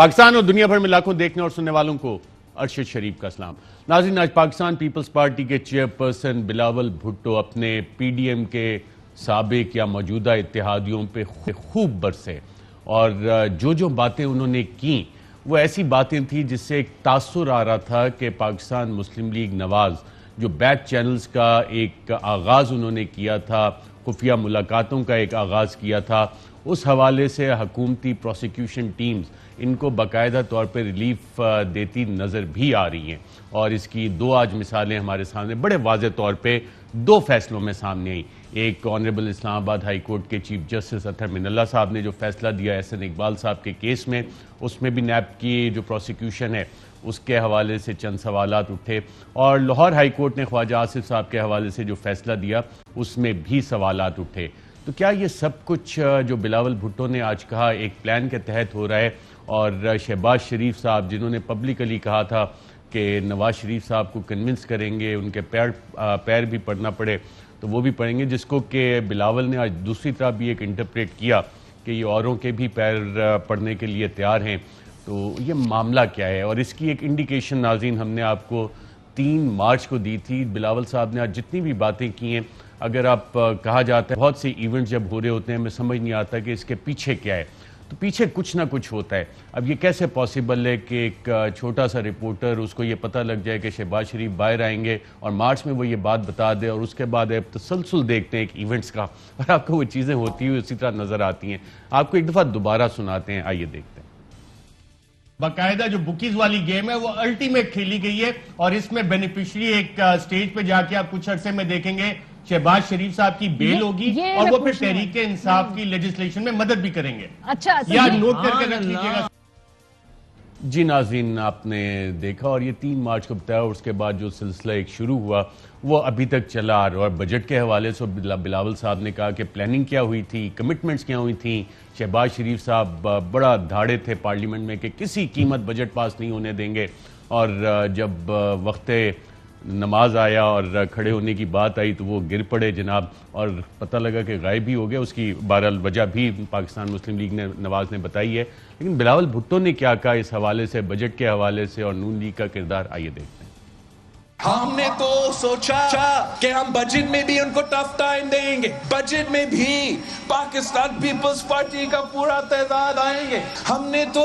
पाकिस्तान और दुनिया भर में लाखों देखने और सुनने वालों को अरशद शरीफ का सलाम। नाज़रीन, आज पाकिस्तान पीपल्स पार्टी के चेयरपर्सन बिलावल भुट्टो अपने पीडीएम के साबिक या मौजूदा इत्तेहादियों पे खूब बरसे और जो बातें उन्होंने की वो ऐसी बातें थी जिससे एक तासुर आ रहा था कि पाकिस्तान मुस्लिम लीग नवाज जो बैक चैनल्स का एक आगाज़ उन्होंने किया था, खुफिया मुलाकातों का एक आगाज़ किया था, उस हवाले से हुकूमती प्रोसिक्यूशन टीम्स इनको बाकायदा तौर पर रिलीफ देती नज़र भी आ रही हैं। और इसकी दो आज मिसालें हमारे सामने बड़े वाज़े तौर पे दो फैसलों में सामने आई। एक ऑनरेबल इस्लामाबाद हाई कोर्ट के चीफ जस्टिस अतहर मिनल्ला साहब ने जो फैसला दिया एहसन इकबाल साहब के केस में, उसमें भी नैब की जो प्रोसिक्यूशन है उसके हवाले से चंद सवालात उठे, और लाहौर हाई कोर्ट ने ख्वाजा आसिफ साहब के हवाले से जो फैसला दिया उसमें भी सवालात उठे। तो क्या ये सब कुछ जो बिलावल भुट्टो ने आज कहा एक प्लान के तहत हो रहा है? और शहबाज शरीफ साहब जिन्होंने पब्लिकली कहा था कि नवाज शरीफ साहब को कन्विंस करेंगे, उनके पैर भी पड़ना पड़े तो वो भी पड़ेंगे, जिसको कि बिलावल ने आज दूसरी तरफ भी एक इंटरप्रेट किया कि ये औरों के भी पैर पड़ने के लिए तैयार हैं। तो ये मामला क्या है? और इसकी एक इंडिकेशन नाज़रीन हमने आपको 3 मार्च को दी थी। बिलावल साहब ने आज जितनी भी बातें की हैं, अगर आप कहा जाता है बहुत से इवेंट्स जब हो रहे होते हैं हमें समझ नहीं आता कि इसके पीछे क्या है, तो पीछे कुछ ना कुछ होता है। अब ये कैसे पॉसिबल है कि एक छोटा सा रिपोर्टर उसको ये पता लग जाए कि शहबाज शरीफ बाहर आएंगे और मार्च में वो ये बात बता दे, और उसके बाद आप तसलसल देखते हैं एक इवेंट्स का और आपको वो चीज़ें होती हुई उसी तरह नज़र आती हैं। आपको एक दफ़ा दोबारा सुनाते हैं, आइए देखते हैं। बाकायदा जो बुकीज वाली गेम है वो अल्टीमेट खेली गई है और इसमें बेनिफिशियरी एक स्टेज पे जाके आप कुछ अरसे में देखेंगे शहबाज शरीफ साहब की बेल होगी और वो फिर तहरीक इंसाफ की लेजिस्लेशन में मदद भी करेंगे। अच्छा, या नोट करके रख लीजिएगा। जी नाज़रीन, आपने देखा और ये 3 मार्च को बताया, उसके बाद जो सिलसिला एक शुरू हुआ वो अभी तक चला आ रहा है। और बजट के हवाले से बिलावल साहब ने कहा कि प्लानिंग क्या हुई थी, कमिटमेंट्स क्या हुई थी। शहबाज शरीफ साहब बड़ा धाड़े थे पार्लियामेंट में कि किसी कीमत बजट पास नहीं होने देंगे, और जब वक्त नमाज आया और खड़े होने की बात आई तो वो गिर पड़े जनाब, और पता लगा कि गायब भी हो गया। उसकी बहरहाल वजह भी पाकिस्तान मुस्लिम लीग ने नवाज ने बताई है। लेकिन बिलावल भुट्टो ने क्या कहा इस हवाले से, बजट के हवाले से और नून लीग का किरदार, आइए देखते हैं। हमने तो सोचा कि हम बजट में भी उनको टफ टाइम देंगे, बजट में भी पाकिस्तान पीपल्स पार्टी का पूरा तादाद आएंगे। हमने तो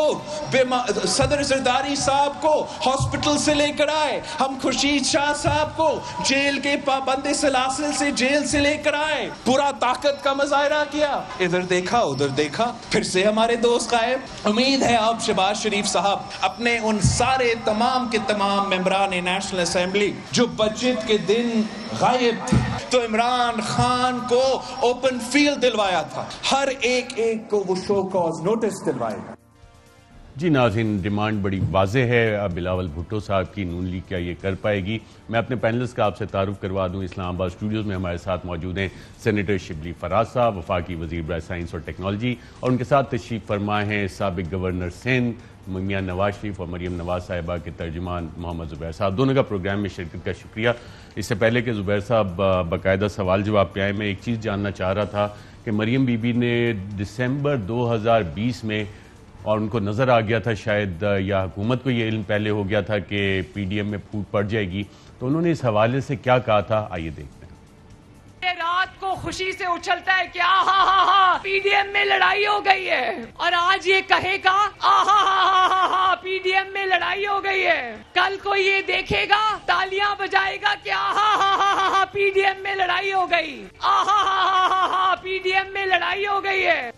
सदर जरदारी साहब को हॉस्पिटल से लेकर आए, हम खुर्शीद शाह साहब को जेल के पाबंदी सलासिल से जेल से लेकर आए, पूरा ताकत का मुजाहरा किया। इधर देखा उधर देखा, फिर से हमारे दोस्त गायब। उम्मीद है अब शहबाज शरीफ साहब अपने उन सारे तमाम के तमाम मेंबरान नेशनल असेंबली जो बजट के दिन गायब थे, तो इमरान खान को ओपन फील्ड दिलवाया था, हर एक को वो शो कॉज नोटिस दिलवाएगा। जी नाज़रीन, डिमांड बड़ी वाज़े है बिलावल भुट्टो साहब की। नून लीग क्या ये कर पाएगी? मैं अपने पैनलिस्ट का आपसे तारुफ करवा दूं। इस्लामाबाद स्टूडियोज़ में हमारे साथ मौजूद हैं सेनेटर शिबली फराज साहब, वफाकी वज़ीर बराए साइंस और टेक्नोलॉजी, और उनके साथ तशरीफ़ फरमा हैं साबिक गवर्नर सिंध मियां नवाज शरीफ और मरियम नवाज साहिबा के तर्जुमान मोहम्मद ज़ुबैर साहब। दोनों का प्रोग्राम में शिरकत का शुक्रिया। इससे पहले कि ज़ुबैर साहब बाकायदा सवाल जवाब पे आए, मैं एक चीज़ जानना चाह रहा था कि मरियम बीबी ने दिसंबर 2020 में, और उनको नज़र आ गया था शायद, या हुकूमत को ये इल्म पहले हो गया था कि पीडीएम में फूट पड़ जाएगी, तो उन्होंने इस हवाले से क्या कहा था, आइए देखते हैं। रात को खुशी से उछलता है कि आहा पीडीएम में लड़ाई हो गई है, और आज ये कहेगा आहा पीडीएम में लड़ाई हो गई है। कल को ये देखेगा तालियां बजाएगा कि आहा पीडीएम में लड़ाई हो गई, आहा पीडीएम में लड़ाई हो गई है।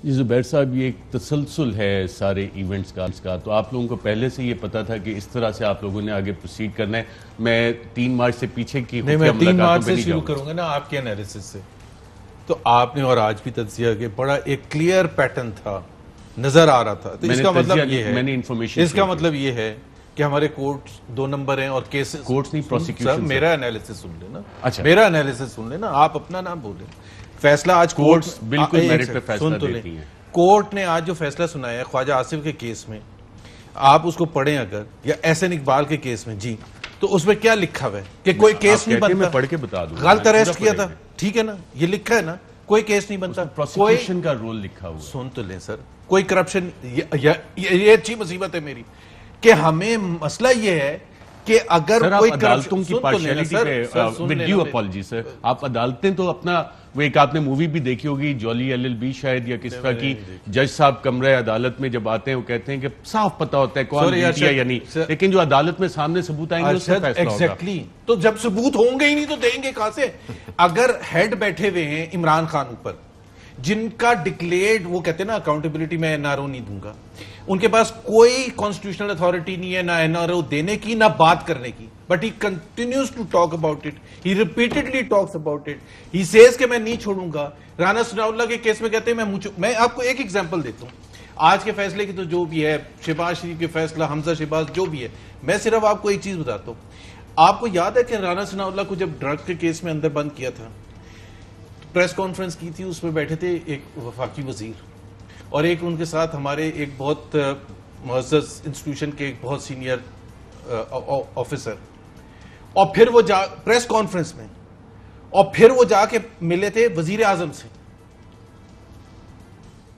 जी ज़ुबैर साहब, ये एक तसलसल है सारे इवेंट्स का, तो आप लोगों को पहले से ये पता था कि इस तरह से आप लोगों ने आगे प्रोसीड करना है? मैं 3 मार्च से पीछे की नहीं, मैं 3 मार्च से शुरू करूंगा ना आपके एनालिसिस से। तो आपने और आज भी तज्जिया के बड़ा एक क्लियर पैटर्न था, नजर आ रहा था। तो इसका मतलब ये है, मैंने इन्फॉर्मेशन, इसका मतलब ये है कि हमारे कोर्ट 2 नंबर हैं और केसेस, कोर्ट्स नहीं प्रोसिक्यूशन। मेरा एनालिसिस सुन लेना। अच्छा, मेरा एनालिसिस सुन लेना, आप अपना ना बोले। फैसला आज कोर्ट्स बिल्कुल मेरिट पे फैसला देती हैं। कोर्ट ने आज जो फैसला सुनाया है ख्वाजा आसिफ के केस में, आप उसको पढ़ें अगर, या एहसन इकबाल के केस में, जी, तो उसमें क्या लिखा हुआ है कि कोई केस नहीं बनता। मैं पढ़ के बता दूं, गलत अरेस्ट किया था, ठीक है ना, ये लिखा है ना, कोई केस नहीं बनता, प्रोसिक्यूशन का रोल लिखा हुआ। सुन तो लें सर, कोई करप्शन, ये अच्छी मुसीबत है मेरी कि हमें मसला ये है कि अगर सर, कोई आप अदालतों की पार्शियलिटी पे विद ड्यू अपॉलजी सर, आप अदालतें तो अपना, वो एक आपने मूवी भी देखी होगी जॉली एलएलबी शायद या किस तरह की, जज साहब कमरे अदालत में जब आते हैं वो कहते हैं कि साफ पता होता है कौन जीती है या नहीं, लेकिन जो अदालत में सामने सबूत आएंगे उससे फैसला होगा। एग्जैक्टली, तो जब सबूत होंगे ही नहीं तो देंगे कहां से? अगर हेड बैठे हुए हैं इमरान खान ऊपर, जिनका डिक्लेयर्ड, वो कहते हैं ना अकाउंटेबिलिटी में एनआरओ नहीं दूंगा, उनके पास कोई कॉन्स्टिट्यूशनल अथॉरिटी नहीं है ना एनआरओ देने की ना बात करने की, but he continues to talk about it, he repeatedly talks about it, he says कि मैं नहीं छोड़ूंगा। राना सनाउल्लाह के केस में कहते हैं मैं आपको एक एग्जांपल देता हूं, आज के फैसले की तो जो भी है, शहबाज शरीफ के फैसला, हमजा शहबाज जो भी है, मैं सिर्फ आपको एक चीज बताता हूं। आपको याद है कि राना सनाउल्लाह को जब ड्रग के केस में अंदर बंद किया था, प्रेस कॉन्फ्रेंस की थी, उसमें बैठे थे एक वफाकी वजीर और एक उनके साथ हमारे एक बहुत मुअज़्ज़ज़ इंस्टीट्यूशन के एक बहुत सीनियर ऑफिसर, और फिर वो प्रेस कॉन्फ्रेंस में, और फिर वो जाके मिले थे वजीर आजम से।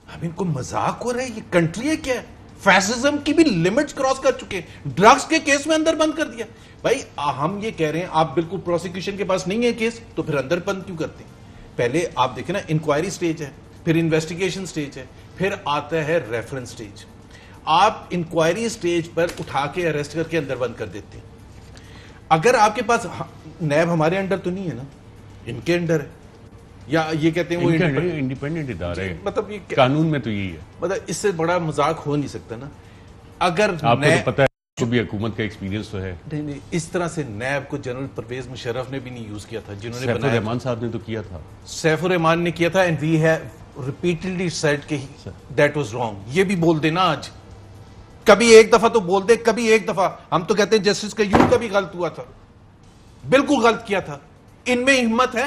अब इनको मजाक हो रहा है, ये कंट्री है क्या? फैसिज्म की भी लिमिट्स क्रॉस कर चुके, ड्रग्स के केस में अंदर बंद कर दिया। भाई हम ये कह रहे हैं आप बिल्कुल प्रोसिक्यूशन के पास नहीं है केस, तो फिर अंदर बंद क्यों करते हैं? पहले आप देखें ना, इंक्वायरी स्टेज है, फिर इन्वेस्टिगेशन स्टेज है, फिर आता है रेफरेंस स्टेज। आप इंक्वायरी स्टेज पर उठा के अरेस्ट करके अंदर बंद कर देते हैं। अगर आपके पास नैब हमारे अंडर तो नहीं है ना, इनके अंडर है, या ये कहते हैं वो इंडिपेंडेंट इदारा है, मतलब ये कानून में तो यही है, मतलब इससे बड़ा मजाक हो नहीं सकता ना। अगर आपको तो पता है, तो भी हुकूमत का एक्सपीरियंस तो है। नहीं, इस तरह से नैब को जनरल परवेज मुशर्रफ ने भी नहीं यूज किया था, जिन्होंने सैफुर रहमान साहब ने तो किया था, सैफुर रहमान ने किया था, and we have repeatedly said कि दैट वाज रॉन्ग। ये भी बोल देना आज, कभी एक दफा तो बोल दे, कभी एक दफा। हम तो कहते हैं जस्टिस कयूम का भी गलत हुआ था, बिल्कुल गलत किया था। इनमें हिम्मत है,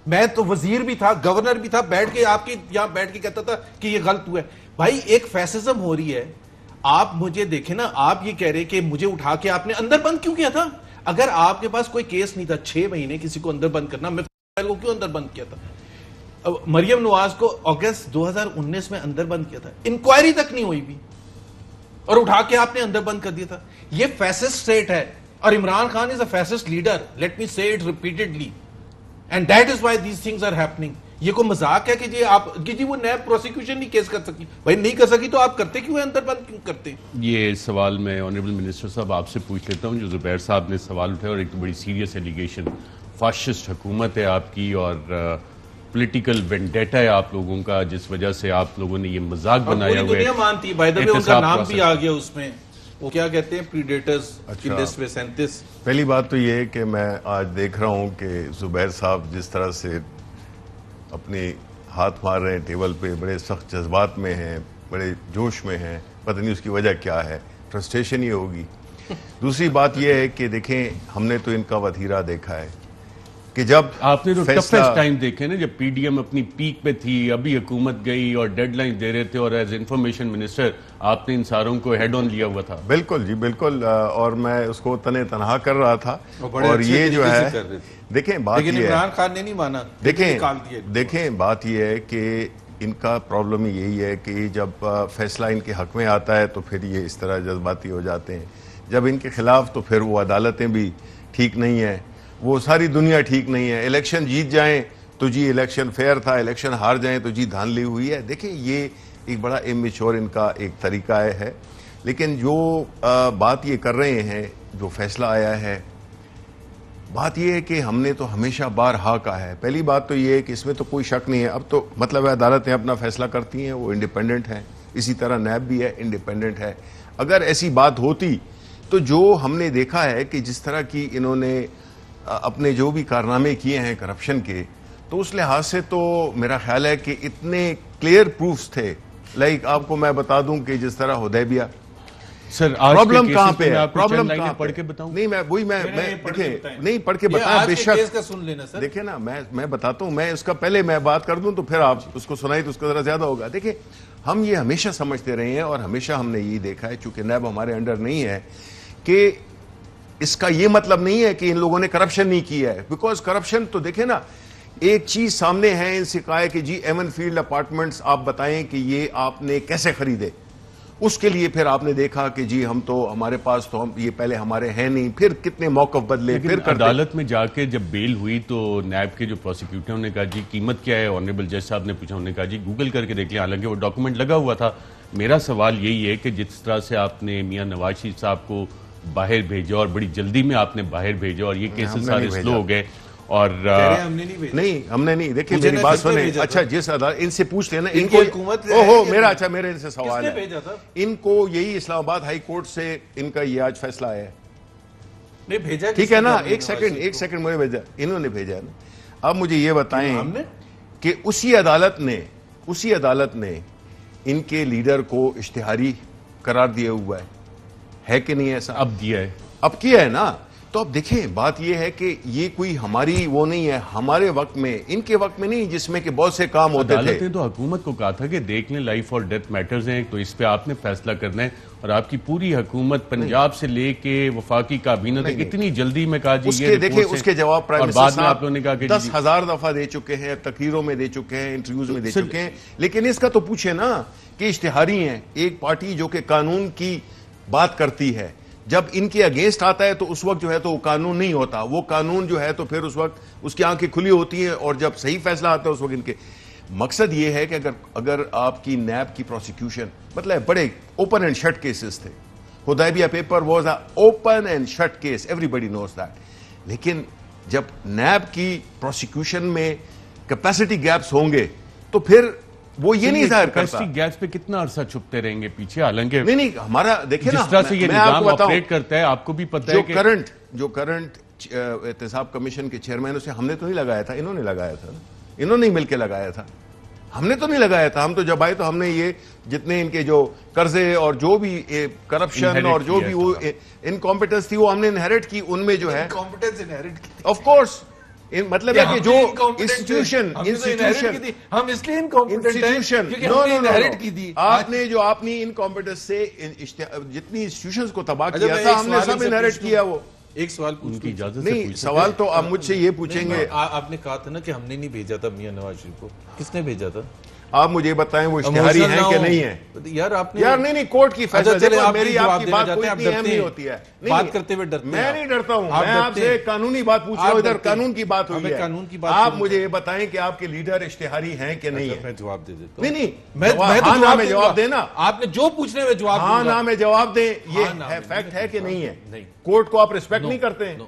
मैं तो वजीर भी था, गवर्नर भी था, बैठ के आपके यहां बैठ के कहता था कि ये गलत हुआ है। भाई एक फैसिज्म हो रही है। आप मुझे देखें ना, आप ये कह रहे कि मुझे उठा के आपने अंदर बंद क्यों किया था? अगर आपके पास कोई केस नहीं था, 6 महीने किसी को अंदर बंद करना, मैं को क्यों अंदर बंद किया था? मरियम नवाज को अगस्त 2019 में अंदर बंद किया था, इंक्वायरी तक नहीं हुई भी, और उठा के आपने अंदर बंद कर दिया था। ये फैसिस्ट स्टेट है, और Imran Khan is a fascist leader, let me say it repeatedly, and that is why these things are happening. ये को मजाक है कि जी वो नैब प्रोसिक्यूशन नहीं केस कर सकी। भाई नहीं कर सकी तो आप करते क्यों है, अंदर बंद क्यों करते? ये सवाल मैं ऑनरेबल मिनिस्टर साहब आपसे पूछ लेता हूं, जो जुबैर साहब ने सवाल उठाया, और एक तो बड़ी सीरियस एलिगेशन, फाशिस्ट हुकूमत है आपकी और पॉलिटिकल वेंडेटा है आप लोगों का, जिस वजह से आप लोगों ने ये मजाक बनाया हुआ है। दुनिया मानती है, बाय द वे उनका नाम भी आ गया उसमें, वो क्या कहते हैं, प्रीडेटर्स की लिस्ट में 37। पहली बात तो ये है कि मैं आज देख रहा हूं कि जुबैर साहब जिस तरह से अपने हाथ मार रहे हैं टेबल पे, बड़े सख्त जज्बात में हैं, बड़े जोश में हैं, पता नहीं उसकी वजह क्या है, फ्रस्ट्रेशन ही होगी। दूसरी बात यह है कि देखें, हमने तो इनका वतीरा देखा है कि जब आपने तो टफेस्ट टाइम देखे ना, जब पीडीएम अपनी पीक पे थी, अभी हुकूमत गई और डेडलाइन दे रहे थे, और एज इंफॉर्मेशन मिनिस्टर आपने इन सारों को हेड ऑन लिया हुआ था। बिल्कुल जी, बिल्कुल, और मैं उसको तने तनहा कर रहा था, और ये जो है, देखें बात ये है, इमरान खान ने नहीं माना। देखें बात ये है कि इनका प्रॉब्लम यही है कि जब फैसला इनके हक में आता है तो फिर ये इस तरह जज्बाती हो जाते हैं, जब इनके खिलाफ तो फिर वो अदालतें भी ठीक नहीं है, वो सारी दुनिया ठीक नहीं है। इलेक्शन जीत जाएं तो जी इलेक्शन फेयर था, इलेक्शन हार जाएं तो जी धांधली हुई है। देखिए ये एक बड़ा इमेच्योर इनका एक तरीका है, लेकिन जो बात ये कर रहे हैं, जो फैसला आया है, बात ये है कि हमने तो हमेशा बारहा कहा है। पहली बात तो ये है कि इसमें तो कोई शक नहीं है, अब तो मतलब है अदालतें अपना फैसला करती हैं, वो इंडिपेंडेंट हैं, इसी तरह नैब भी है, इंडिपेंडेंट है। अगर ऐसी बात होती तो जो हमने देखा है कि जिस तरह की इन्होंने अपने जो भी कारनामे किए हैं करप्शन के, तो उस लिहाज से तो मेरा ख्याल है कि इतने क्लियर प्रूफ्स थे। लाइक आपको मैं बता दूं कि जिस तरह हुदैबिया, सर प्रॉब्लम कहां पे है, प्रॉब्लम कहां पढ़ के बताऊं? नहीं, मैं वही मैं देखिए नहीं पढ़ के बताया, बेशक सुन लेना सर। देखिए ना, मैं बताता हूं, मैं इसका पहले मैं बात कर दूं तो फिर आप उसको सुनाई तो उसका जरा ज्यादा होगा। देखिए हम ये हमेशा समझते रहे हैं, और हमेशा हमने यही देखा है, चूंकि नैब हमारे अंडर नहीं है, कि इसका ये मतलब नहीं है कि इन लोगों ने करप्शन नहीं किया है, बिकॉज करप्शन तो देखे ना, एक चीज सामने है, इनसे कहा है कि जी एमन फील्ड अपार्टमेंट्स आप बताएं कि ये आपने कैसे खरीदे। उसके लिए फिर आपने देखा कि जी हम तो, हमारे पास तो हम ये पहले हमारे हैं नहीं, फिर कितने मौकफ बदले, फिर अदालत में जाके जब बेल हुई तो नैब के जो प्रोसिक्यूटर ने कहा जी कीमत क्या है, ऑनरेबल जज साहब ने पूछा, उन्होंने कहा जी गूगल करके देख लिया, हालांकि वो डॉक्यूमेंट लगा हुआ था। मेरा सवाल यही है कि जिस तरह से आपने मियां नवाज शरीफ साहब को बाहर भेजा और बड़ी जल्दी में आपने बाहर भेजा और ये केसेस सारे स्लो हो गए और हमने नहीं देखिए मेरी बात सुने। अच्छा जिस अदालत, इनसे पूछ लेना इनको ओहो मेरा, अच्छा मेरे इनसे सवाल है, इनको यही इस्लामाबाद हाई कोर्ट से इनका ये आज फैसला आया है, नहीं भेजा, ठीक है ना? एक सेकंड मुझे भेजा, इन्होंने भेजा है ना। अब मुझे ये बताएं कि उसी अदालत ने इनके लीडर को इश्तिहारी करार दिया हुआ है कि नहीं? ऐसा अब दिया है, अब किया है ना। तो अब देखें, बात यह है कि ये कोई हमारी वो नहीं है, हमारे वक्त में, इनके वक्त में नहीं, जिसमें कि बहुत से काम होते थे। अदालत ने तो हुकूमत को कहा था कि देख लें, लाइफ और डेथ मैटर्स हैं, तो इस पे आपने फैसला करना है। और आपकी पूरी हुकूमत पंजाब से लेके वफाकी काबीना तक इतनी जल्दी में कहा जी ये देखिए उसके जवाब प्राइम मिनिस्टर बाद में आप लोगों ने कहा कि 10,000 दफा दे चुके हैं, तकरीरों में दे चुके हैं, इंटरव्यूज में दे चुके हैं। लेकिन इसका तो पूछे ना कि इश्तिहारी हैं, एक पार्टी जो कि कानून की बात करती है, जब इनके अगेंस्ट आता है तो उस वक्त जो है तो वो कानून नहीं होता, वो कानून जो है तो फिर उस वक्त उसकी आंखें खुली होती हैं, और जब सही फैसला आता है उस वक्त इनके। मकसद ये है कि अगर आपकी नैब की प्रोसिक्यूशन, मतलब बड़े ओपन एंड शट केसेस थे, Hudaibiya paper was a open and shut case, everybody knows that. लेकिन जब नैब की प्रोसिक्यूशन में कैपेसिटी गैप्स होंगे तो फिर वो ये नहीं जाहिर करता। गैप्स पे कितना अरसा छुपते रहेंगे पीछे, हालांकि नहीं हमारा देखिए ना, जिस तरह से ये निजाम ऑपरेट करता है, आपको भी पता है कि जो करंट एहतसाब कमीशन के चेयरमैन, उसे हमने तो नहीं लगाया था, इन्होंने लगाया था, इन्होंने ही मिलकर लगाया था, हमने तो नहीं लगाया था। हम तो जब आए तो हमने ये जितने इनके जो कर्जे और जो भी करप्शन और जो भी वो इनकॉम्पिटेंस थी वो हमने इनहेरिट की, उनमें जो है ऑफ कोर्स मतलब है कि जो इंस्टीट्यूशन हम इसलिए इंस्टीट्यूशन की थी, आपने जो अपनी इनकॉम्पिटेंस से जितनी इंस्टीट्यूशंस को तबाह किया था, हमने सब इनहेरिट किया। वो एक सवाल उनकी इजाजत नहीं, सवाल तो आप मुझसे ये पूछेंगे, आपने कहा था ना कि हमने नहीं भेजा था मियां नवाज शरीफ को, किसने भेजा था? आप मुझे बताएं वो इश्तिहारी हैं कि नहीं है? यार नहीं कोर्ट की फैसला, देखो मेरी आपकी बात कोई इतनी अहम नहीं होती है, बात करते हुए डरते हैं। मैं नहीं डरता हूं, मैं आपसे कानूनी बात पूछ रहा हूं, इधर कानून की बात हुई है, कानून की बात। आप मुझे ये बताएं कि आपके लीडर इश्तिहारी हैं कि नहीं है? मैं जवाब दे देता हूं। नहीं मैं जवाब देना, आपने जो पूछने में जवाब, हाँ ना में जवाब दें, ये फैक्ट है कि नहीं है? कोर्ट को आप रिस्पेक्ट नहीं करते हैं?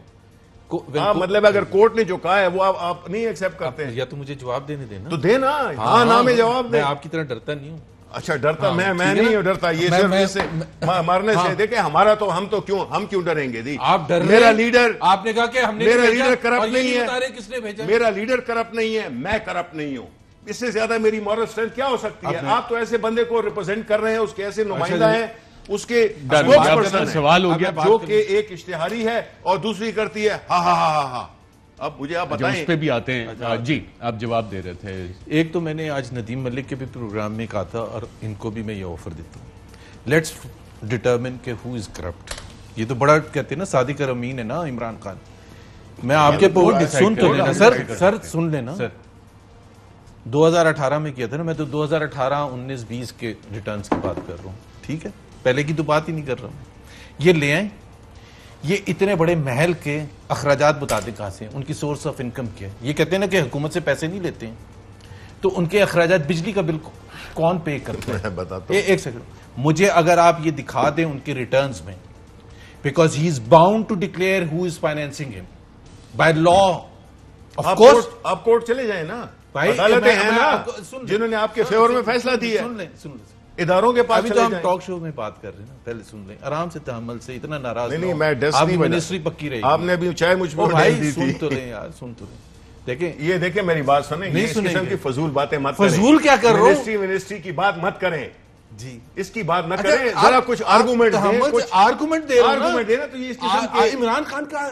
हाँ, मतलब अगर कोर्ट ने जो कहा है वो आप नहीं एक्सेप्ट करते हैं? या तो मुझे जवाब देने देना, तो देना, हाँ ना में जवाब दे। मैं आपकी तरह डरता नहीं हूँ। अच्छा डरता, मैं नहीं हूँ डरता, ये सिर्फ इससे मरने से। देखे हमारा तो हम क्यों डरेंगे? दी आप डर, मेरा लीडर, आपने कहा कि हमने, मेरा लीडर करप्ट नहीं है, किसने भेजा? मेरा लीडर करप्ट नहीं है, मैं करप्ट नहीं हूँ। इससे ज्यादा मेरी मॉरल स्ट्रेंथ क्या हो सकती है? आप तो ऐसे बंदे को रिप्रेजेंट कर रहे हैं, उसके ऐसे नुमाइंदा है, उसके सवाल हो गया जो कि एक इश्तिहारी है और दूसरी करती है हा हा हा हा। अब मुझे आप बताएं, उस पे भी आते हैं। जी आप जवाब दे रहे थे। एक तो मैंने आज नदीम मलिक के भी प्रोग्राम में कहा था, और इनको भी मैं ये ऑफर देता हूँ, लेट्स डिटरमिन के हु इज करप्ट। ये तो बड़ा कहते हैं ना, सादिक अमीन है ना इमरान खान। मैं आपके सुन तो लेना सर सुन लेना। 2018 में किया था ना, मैं तो 2018, 19, 20 के रिटर्न्स की बात कर रहा हूँ, ठीक है? पहले की तो बात ही नहीं कर रहा हूं। ये ले आए, ये इतने बड़े महल के अखराजात बता दें कहां से, उनकी सोर्स ऑफ इनकम क्या है। ये कहते हैं ना कि हुकूमत से पैसे नहीं लेते हैं, तो उनके अखराजात, बिजली का बिल कौन पे करता है? बताता एक सेकंड, मुझे अगर आप ये दिखा दें उनके रिटर्न्स में, because he is bound to declare who is financing him by law. Of course आप कोर्ट चले जाए ना, अदालतें हैं ना जिन्होंने आपके फेवर में फैसला दिया। सुन ले इदारों के पास। अभी तो हम टॉक शो में बात कर रहे हैं ना, पहले सुन लें आराम से, तहम्मुल से, इतना नाराज नहीं। मैं आपकी मिनिस्ट्री पक्की रही, आपने अभी चाहे मुझ पर दी थी। सुन तो लें यार, सुन तो लें। देखें ये देखें, मेरी बात सुने, नहीं इस किस्म की फजूल बातें मत करें। फजूल क्या कर रहे हो? मिनिस्ट्री की बात मत करें जी, इसकी बात न करें, जरा कुछ आर्गूमेंट देना, तो ये इस किस्म के इमरान खान का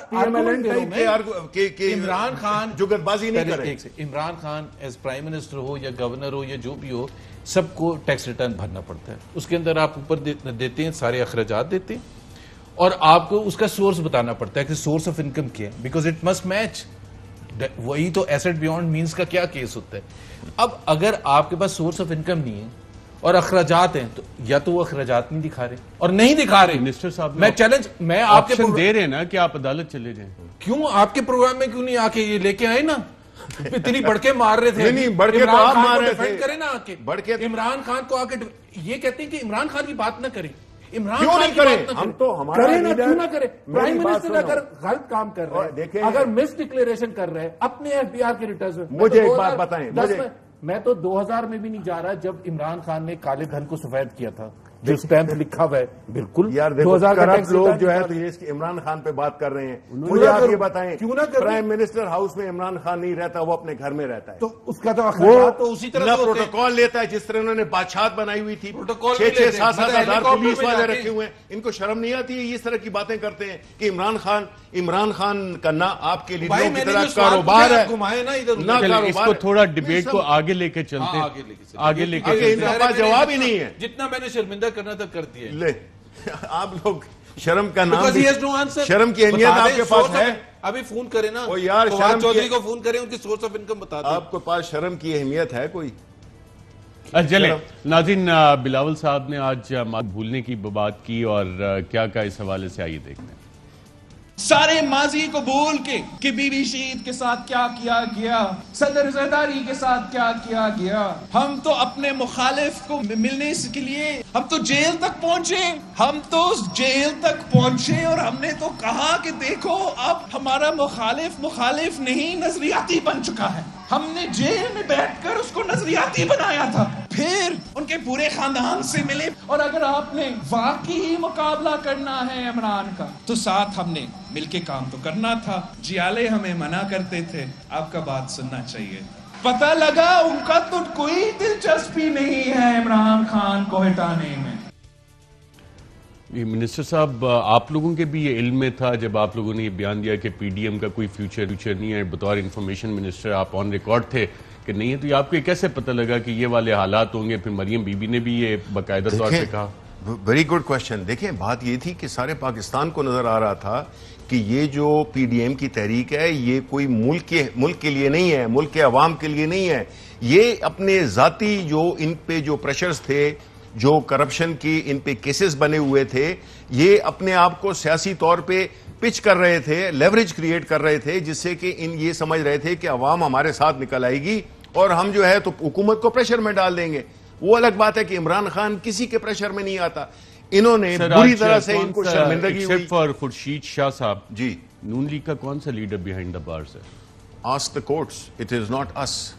इमरान खान जुगतबाजी नहीं करे। Imran Khan as prime minister हो या गवर्नर हो या जो भी हो, सबको टैक्स रिटर्न भरना पड़ता है। उसके अंदर आप ऊपर देते हैं, सारे अखराजात देते हैं, और आपको उसका सोर्स बताना पड़ता है कि सोर्स ऑफ इनकम क्या है, बिकॉज इट मस्ट मैच वही तो एसेट बियॉन्ड मींस का क्या केस होता है। अब अगर आपके पास सोर्स ऑफ इनकम नहीं है और अखराजात हैं, तो या तो वो अखराजात नहीं दिखा रहे और नहीं दिखा रहे। मिनिस्टर साहब मैं चैलेंज, मैं आपके दे रहे हैं ना कि आप अदालत चले जाएं। क्यों आपके प्रोग्राम में क्यों नहीं आके ये लेके आए ना? इतनी बढ़ के मार रहे थे। नहीं, बढ़ के तो आप मार रहे थे। करें ना आके, बढ़ के इमरान खान को आके ये कहते हैं कि इमरान खान की बात ना करें। इमरान क्यों खान नहीं की बात करें? ना हम तो हमारा करें ना, लीडर- क्यों ना करें? प्राइम मेरी बात मिनिस्टर अगर सुनो। गलत काम कर रहे हैं, देखें, अगर मिस डिक्लेरेशन कर रहे हैं अपने एफबीआर के रिटर्न्स में, मुझे एक बात बताएं, मैं तो 2000 में भी नहीं जा रहा जब इमरान खान ने काले धन को सफेद किया था, जो स्टैंप लिखा हुआ है। बिल्कुल यार देखो, 2000 का करप्ट टैक्स लोग रिटर्न जो है निकाल- तो ये इसके इमरान खान पे बात कर रहे हैं। क्यों मुझे ना आप करूं? ये बताएं, क्यों ना करूं? प्राइम मिनिस्टर हाउस में इमरान खान नहीं रहता, वो अपने घर में रहता है। तो उसका तो वो अखराजात तो उसी तरह ना से होते हैं। प्रोटोकॉल लेता है, जिस तरह उन्होंने बादशाहत बनाई हुई थी, प्रोटोकॉल 6-6, भी लेते हैं। 7-7 मतलब हजार हेलीकॉप्टर पुलिस में वाले जाके- रखे हुए हैं। इनको शर्म नहीं आती है? इस तरह की बातें करते हैं कि इमरान खान का ना आपके भाई, लीडरों की मैंने तरह जो सवाल कारोबार पूछा, है, आप घुमाए ना इधर उधर। ना चलिए, कारोबार इसको है। थोड़ा ये डिबेट सब- को आगे लेके चलते हाँ, हैं। आगे लेके चलते। आगे लेके आगे चलते इनका हैं। पास जवाब ही नहीं है। जितना मैंने शर्मिंदा करना था कर दिया। ले आप लोग शर्म का नाम Because भी- he has no answer. शर्म की अहमियत बता दें, आपके पास source of- है? अभी फोन करें ना, ओ यार, फवाद शर्म चौधरी की- को फोन करें, उनकी सोर्स ऑफ इनकम बता दें। आपके पास शर्म की अहमियत है कोई? चले नाज़रीन, बिलावल साहब ने आज भूलने की बात की और क्या कहा इस हवाले से, आइए देखते हैं। सारे माजी को भूल के कि बीबी शहीद के साथ क्या किया गया, सदर जरदारी के साथ क्या किया गया। हम तो अपने मुखालिफ को मिलने के लिए हम तो जेल तक पहुंचे और हमने तो कहा कि देखो अब हमारा मुखालिफ नहीं नजरियाती बन चुका है। हमने जेल में बैठकर उसको नजरियाती बनाया था, फिर उनके पूरे खानदान से मिले। और अगर आपने वाकई मुकाबला करना है इमरान का, तो साथ हमने मिलके काम तो करना था। जियाले हमें मना करते थे, आपका बात सुनना चाहिए। पता लगा उनका तो कोई दिलचस्पी नहीं है इमरान खान को हटाने में। ये मिनिस्टर साहब, आप लोगों के भी ये इल्म में था जब आप लोगों ने ये बयान दिया कि पीडीएम का कोई फ्यूचर नहीं है, बतौर इंफॉर्मेशन मिनिस्टर आप ऑन रिकॉर्ड थे कि नहीं है, तो ये आपको ये कैसे पता लगा कि ये वाले हालात होंगे? फिर मरियम बीबी ने भी ये बाकायदा तौर पे कहा। Very good question. देखिए, बात ये थी कि सारे पाकिस्तान को नजर आ रहा था कि ये जो पीडीएम की तहरीक है, ये कोई मुल्क के लिए नहीं है, मुल्क के अवाम के लिए नहीं है। ये अपने जाती जो इन पे जो प्रेशर्स थे, जो करप्शन की इन पे केसेस बने हुए थे, ये अपने आप को सियासी तौर पे पिच कर रहे थे, लेवरेज क्रिएट कर रहे थे, जिससे कि इन ये समझ रहे थे कि अवाम हमारे साथ निकल आएगी और हम जो है तो हुकूमत को प्रेशर में डाल देंगे। वो अलग बात है कि इमरान खान किसी के प्रेशर में नहीं आता। इन्होंने बुरी तरह से इनको शर्मिंदगी हुई। फॉर खुर्शीद शाह साहब जी, नून लीग का कौन सा लीडर बिहाइंड द बार्स है? Ask the courts, it is not us.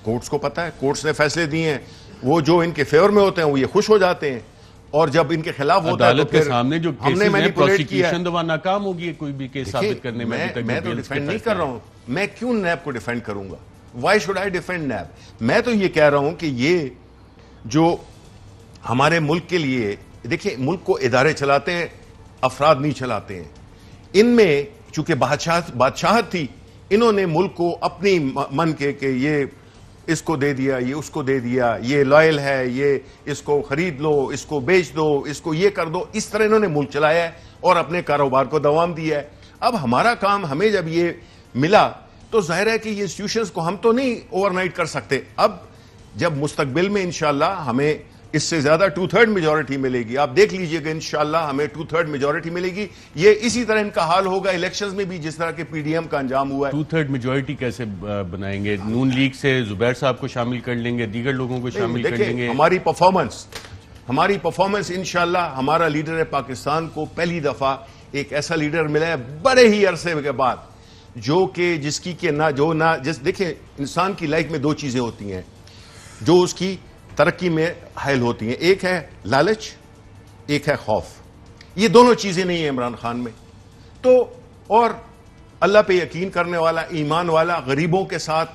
Courts को पता है, कोर्ट्स ने फैसले दिए हैं, वो जो इनके फेवर में होते हैं वो ये खुश हो जाते हैं, और जब इनके खिलाफ होता है तो अदालत के सामने जो हमने मैनिपुलेट किया। प्रोसिक्यूशन नाकाम होगी कोई भी केस साबित करने में। अभी तक मैं तो डिफेंड नहीं कर रहा हूं। मैं क्यों नैब को डिफेंड करूंगा? व्हाई शुड आई डिफेंड नैब? मैं तो ये कह रहा हूं कि ये जो हमारे मुल्क के लिए, देखिए, मुल्क को इदारे चलाते हैं, अफराद नहीं चलाते हैं। इनमें चूंकि बादशाहत थी, इन्होंने मुल्क को अपनी मन के ये इसको दे दिया, ये उसको दे दिया, ये लॉयल है, ये इसको खरीद लो, इसको बेच दो, इसको ये कर दो। इस तरह इन्होंने मुल्क चलाया है और अपने कारोबार को दवाम दिया है। अब हमारा काम, हमें जब ये मिला तो जाहिर है कि ये इंस्टीट्यूशंस को हम तो नहीं ओवरनाइट कर सकते। अब जब मुस्तकबिल में इंशाल्लाह हमें इससे ज्यादा 2/3 मेजॉरिटी मिलेगी, आप देख लीजिएगा, इंशाल्लाह हमें 2/3 मेजॉरिटी मिलेगी। ये इसी तरह इनका हाल होगा इलेक्शंस में भी, जिस तरह के पीडीएम का अंजाम हुआ है। 2/3 मेजॉरिटी कैसे बनाएंगे? नून लीग से जुबैर साहब को शामिल कर लेंगे, दीगर लोगों को शामिल कर लेंगे। हमारी परफॉर्मेंस इंशाल्लाह, हमारा लीडर है पाकिस्तान को पहली दफा एक ऐसा लीडर मिला है बड़े ही अरसे के बाद, जो कि जिसकी के देखिए, इंसान की लाइफ में दो चीजें होती हैं जो उसकी तरक्की में हायल होती हैं, एक है लालच, एक है खौफ। ये दोनों चीजें नहीं है इमरान खान में। तो और अल्लाह पे यकीन करने वाला, ईमान वाला, गरीबों के साथ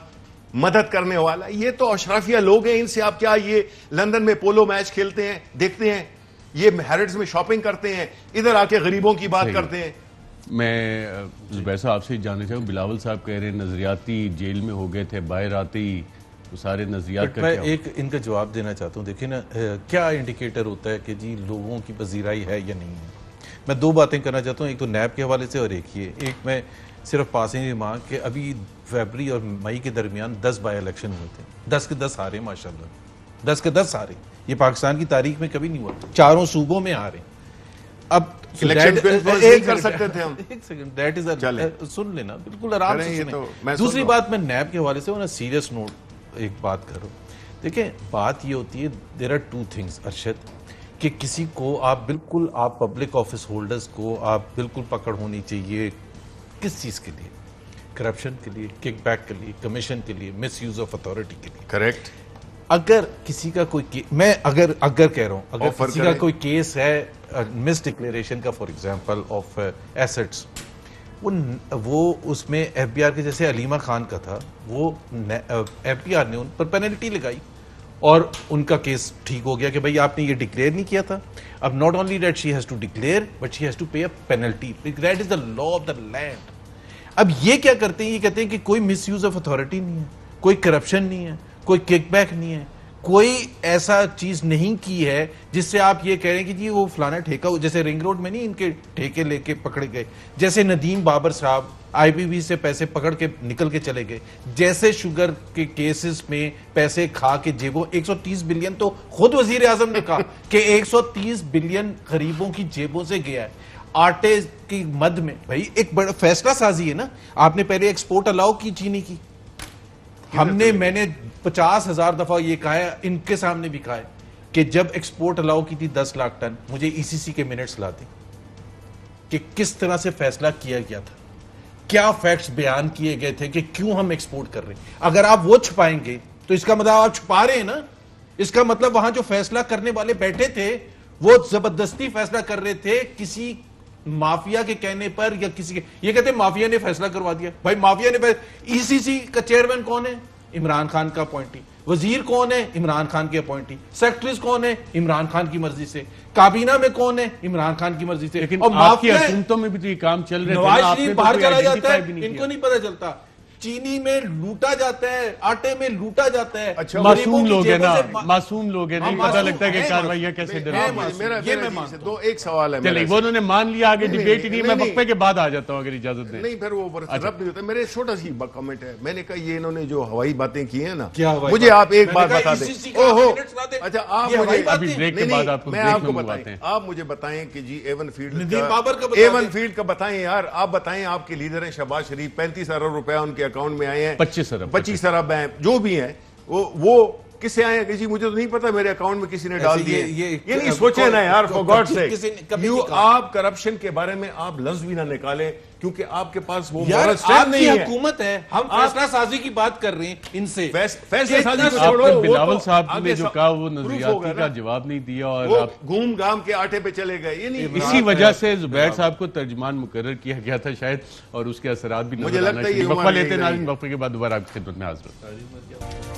मदद करने वाला, ये तो अशराफिया लोग हैं। इनसे आप क्या, ये लंदन में पोलो मैच खेलते हैं, देखते हैं, ये हैरिट्स में शॉपिंग करते हैं, इधर आके गरीबों की बात करते हैं। मैं जुबैर साहब आपसे जानना चाहूँ, बिलावल साहब कह रहे हैं नजरियाती जेल में हो गए थे, बाहर आते ही वो सारे नजरियात का मैं क्या एक इनका जवाब देना चाहता हूँ। देखिए ना, क्या इंडिकेटर होता है कि जी लोगों की पजीराई है या नहीं है? मैं दो बातें करना चाहता हूँ, एक तो नैब के हवाले से और एक मैं सिर्फ पासिंग रिमार्क कि अभी फरवरी और मई के दरमियान 10 बाई इलेक्शन हुए थे, 10 के 10 हारे माशाल्लाह, 10 के 10 हारे। ये पाकिस्तान की तारीख में कभी नहीं हुआ, चारों सूबों में हारे। अब इलेक्शन कर सकते थे हम। एक सेकंड, दैट इज सुन लेना, बिल्कुल आराम से सुने। दूसरी बात, मैं नैब के हवाले से सीरियस नोट एक बात करूं। देखिए, बात ये होती है, there are two things Arshad, कि किसी को आप पब्लिक ऑफिस होल्डर्स को आप बिल्कुल पकड़ होनी चाहिए किस चीज के लिए, करप्शन के लिए, किकबैक के लिए, कमीशन के लिए, मिस यूज ऑफ अथॉरिटी के लिए। करेक्ट। अगर किसी का कोई मैं अगर कह रहा हूं, अगर किसी का कोई केस है मिस डिक्लेरेशन का, फॉर एग्जांपल ऑफ एसेट्स, वो उसमें एफबीआर के जैसे अलीमा खान का था, वो एफबीआर ने उन पर पेनल्टी लगाई और उनका केस ठीक हो गया कि भाई आपने ये डिक्लेयर नहीं किया था। अब not only that she has to declare but she has to pay a penalty, that is the law of the land. अब ये क्या करते हैं, ये कहते हैं कि कोई मिस यूज ऑफ अथॉरिटी नहीं है, कोई करप्शन नहीं है, कोई किकबैक नहीं है, कोई ऐसा चीज नहीं की है जिससे आप ये कह रहे हैं कि जी वो फलाना ठेका, जैसे रिंग रोड में नहीं इनके ठेके लेके पकड़े गए, जैसे नदीम बाबर साहब आईबीबी से पैसे पकड़ के निकल के चले गए, जैसे शुगर के केसेस में पैसे खा के जेबों 130 बिलियन, तो खुद वजीर आजम ने कहा कि 130 बिलियन गरीबों की जेबों से गया है। आटे की मद में भाई एक बड़ा फैसला साजी है ना, आपने पहले एक्सपोर्ट अलाउ की चीनी की, मैंने 50,000 दफा ये कहा है, इनके सामने भी कहा है कि जब एक्सपोर्ट अलाउ की थी 10 लाख टन, मुझे ईसीसी के मिनट्स लाते कि किस तरह से फैसला किया गया था, क्या फैक्ट्स बयान किए गए थे कि क्यों हम एक्सपोर्ट कर रहे हैं। अगर आप वो छुपाएंगे तो इसका मतलब आप छुपा रहे हैं ना, इसका मतलब वहां जो फैसला करने वाले बैठे थे वो जबरदस्ती फैसला कर रहे थे किसी माफिया के कहने पर, या किसी के, ये कहते हैं माफिया ने फैसला करवा दिया। भाई माफिया ने, ईसीसी का चेयरमैन कौन है? इमरान खान का अपॉइंटी। वजीर कौन है? इमरान खान के अपॉइंटी। सेक्रेटरीज कौन है? इमरान खान की मर्जी से। काबीना में कौन है? इमरान खान की मर्जी से। लेकिन आपकी हुकूमतों में भी तो ये काम चल रहे थे, नवाज शरीफ बाहर चला जाता है, इनको नहीं पता चलता। चीनी में लूटा जाता है, आटे में लूटा जाता है। अच्छा, मासूम लोग हैं ना, मासूम लोग हैं, नहीं पता लगता कि कार्रवाइयां कैसे दो एक सवाल है। चलिए, वो उन्होंने मान लिया, आगे डिबेट ही नहीं, मैं वक्फे के बाद आ जाता हूं अगर इजाजत दें। नहीं, फिर वो रब नहीं होता। मेरे छोटा सी कमेंट है, मैंने कहा ये इन्होंने जो हवाई बातें की है ना, मुझे आप एक बात बता दें। ओहो, अच्छा, आप मुझे अभी ब्रेक के बाद आपको मैं आपको बताएं, आप मुझे बताएं कि जी एवन फील्ड का बताएं यार, आप बताएं, आपके लीडर हैं शहबाज शरीफ, 35 अरब रुपया उनके अकाउंट में आए हैं, 25 अरब हैं, जो भी हैं, वो किससे आए हैं? किसी, मुझे तो नहीं पता, मेरे अकाउंट में किसी ने डाल दिए। ये नहीं सोचे ना यार, फॉर गॉड सेक, आप करप्शन के बारे में आप लफ्ज भी ना निकालें, क्योंकि आपके पास वो नहीं है। हुकूमत है, हम फैसला साजी की बात कर रहे हैं इनसे। फैसला साजी को छोड़ो, बिलावल साहब ने जो कहा वो नजरियाती का जवाब नहीं दिया और आप घूम घाम के आटे पे चले गए। ये नहीं, इसी वजह से जुबैर साहब को तर्जुमान मुकर्रर किया गया था शायद, और उसके असरात भी मुझे लगता है। वक्फा लेते नाज़रीन, वक्फे के बाद दोबारा आपकी खिदमत में हाजिर।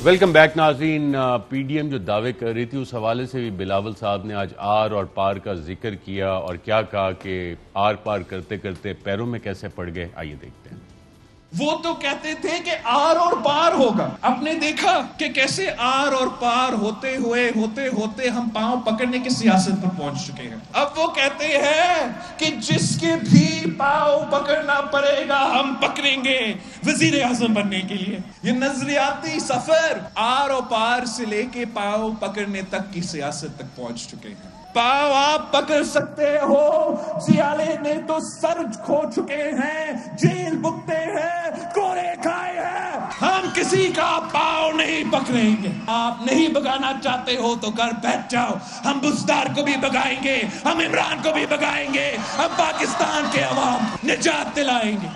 वेलकम बैक नाज़रीन। पीडीएम जो दावे कर रही थी, उस हवाले से भी बिलावल साहब ने आज आर और पार का जिक्र किया और क्या कहा कि आर पार करते करते पैरों में कैसे पड़ गए। आइए देखते हैं। वो तो कहते थे कि आर और पार होगा, आपने देखा कि कैसे आर और पार होते होते हम पांव पकड़ने की सियासत पर पहुंच चुके हैं। अब वो कहते हैं कि जिसके भी पांव पकड़ना पड़ेगा हम पकड़ेंगे वजीर आजम बनने के लिए। ये नजरियाती सफर आर और पार से लेके पांव पकड़ने तक की सियासत तक पहुंच चुके हैं। पांव आप पकड़ सकते हो, जियाले ने तो सर खो चुके हैं, जेल भुगते हैं, कोरे खाए हैं, हम किसी का पांव नहीं पकड़ेंगे। आप नहीं भगाना चाहते हो तो घर बैठ जाओ, हम बुजदार को भी भगाएंगे, हम इमरान को भी भगाएंगे, हम पाकिस्तान के अवाम निजात दिलाएंगे।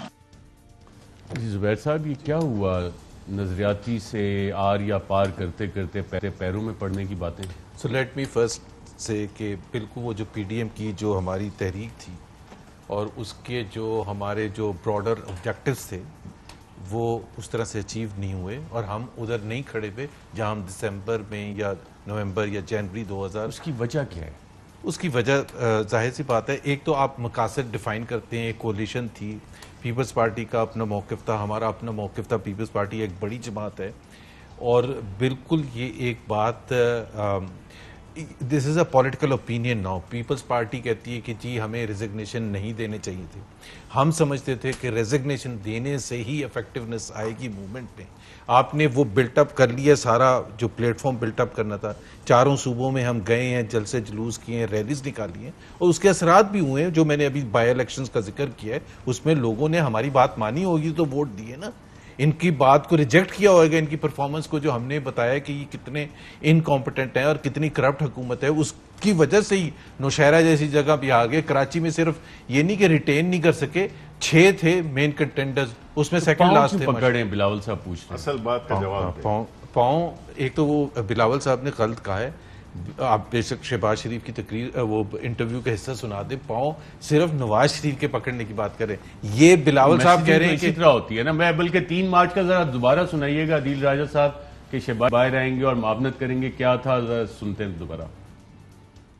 जुबैर साहब, ये क्या हुआ? नजरियाती से आर या पार करते करते पैरों में पड़ने की बातें। सो लेट मी फर्स्ट से कि बिल्कुल वो जो पीडीएम की जो हमारी तहरीक थी और उसके जो हमारे जो ब्रॉडर ऑब्जेक्टिव्स थे वो उस तरह से अचीव नहीं हुए और हम उधर नहीं खड़े हुए जहां हम दिसंबर में या नवंबर या जनवरी 2000। उसकी वजह क्या है? उसकी वजह जाहिर सी बात है, एक तो आप मकासद डिफाइन करते हैं। एक कोलिशन थी, पीपल्स पार्टी का अपना मौक़िफ़ था, हमारा अपना मौक़िफ़ था। पीपल्स पार्टी एक बड़ी जमात है और बिल्कुल ये एक बात this is a political opinion now. Peoples Party कहती है कि जी हमें रेजिग्नेशन नहीं देने चाहिए थे। हम समझते थे कि रेजिग्नेशन देने से ही इफेक्टिवनेस आएगी मूवमेंट में। आपने वो बिल्टअप कर लिया, सारा जो प्लेटफॉर्म बिल्टअप करना था। चारों सूबों में हम गए हैं, जलसे जुलूस किए हैं, रैलीज निकाली हैं और उसके असरात भी हुए हैं। जो मैंने अभी बाई इलेक्शंस का जिक्र किया है उसमें लोगों ने हमारी बात मानी होगी तो वोट दिए ना। इनकी बात को रिजेक्ट किया होगा, इनकी परफॉर्मेंस को, जो हमने बताया कि ये कितने इनकॉम्पिटेंट हैं और कितनी करप्ट हुकूमत है, उसकी वजह से ही नौशहरा जैसी जगह भी आ गए। कराची में सिर्फ ये नहीं कि रिटेन नहीं कर सके, 6 थे मेन कंटेंडर्स, उसमें सेकंड लास्ट थे। पकड़े बिलावल साहब पूछ रहे हैं। असल बात का जवाब पाँव एक तो वो बिलावल साहब ने गलत कहा है। आप बेशक शहबाज शरीफ की तकरीर वो इंटरव्यू का हिस्सा सुना दे, पाँव सिर्फ नवाज शरीफ के पकड़ने की बात करें। ये बिलावल साहब कह रहे हैं कि इसी तरह होती है ना। मैं बल्कि 3 मार्च का जरा दोबारा सुनाइएगा अदील राजा साहब कि शहबाज बाहर आएंगे और मामनत करेंगे, क्या था जरा सुनते हैं दोबारा।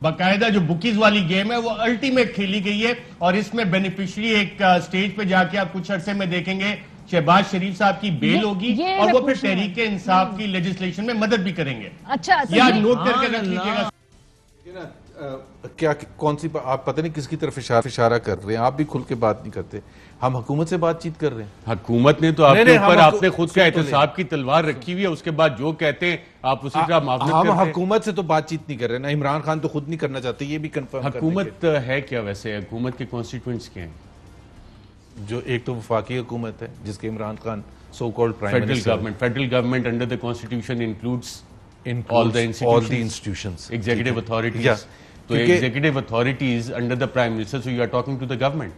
बाकायदा जो बुकीज वाली गेम है वो अल्टीमेट खेली गई है और इसमें बेनिफिशियरी एक स्टेज पे जाके आप कुछ अरसे में देखेंगे शहबाज शरीफ साहब की बेल होगी और वो फिर तहरीक इंसाफ की लेजिस्लेशन में मदद भी करेंगे। अच्छा, यार नोट करके रख लीजिएगा। क्या कौन सी आप पता नहीं किसकी तरफ इशारा कर रहे हैं। आप भी खुल के बात नहीं करते। हम हुकूमत से बातचीत कर रहे हैं। हुकूमत ने तो आपके ऊपर आपने खुद का एहतसाब की तलवार रखी हुई है, उसके बाद जो कहते हैं आप उसी तरह मामला करते हैं। हम हुकूमत से तो बातचीत नहीं कर रहे ना। इमरान खान तो खुद नहीं करना चाहते, ये भी कंफर्म। हुकूमत है क्या वैसे? हुकूमत के कॉन्स्टिट्यूएंट्स क्या हैं? जो एक तो वफाकी हुकूमत है जिसके Imran Khan so called prime minister. Federal government under the constitution includes all the institutions, executive authorities. Yeah. So executive authorities under the prime minister, so you are talking to the government.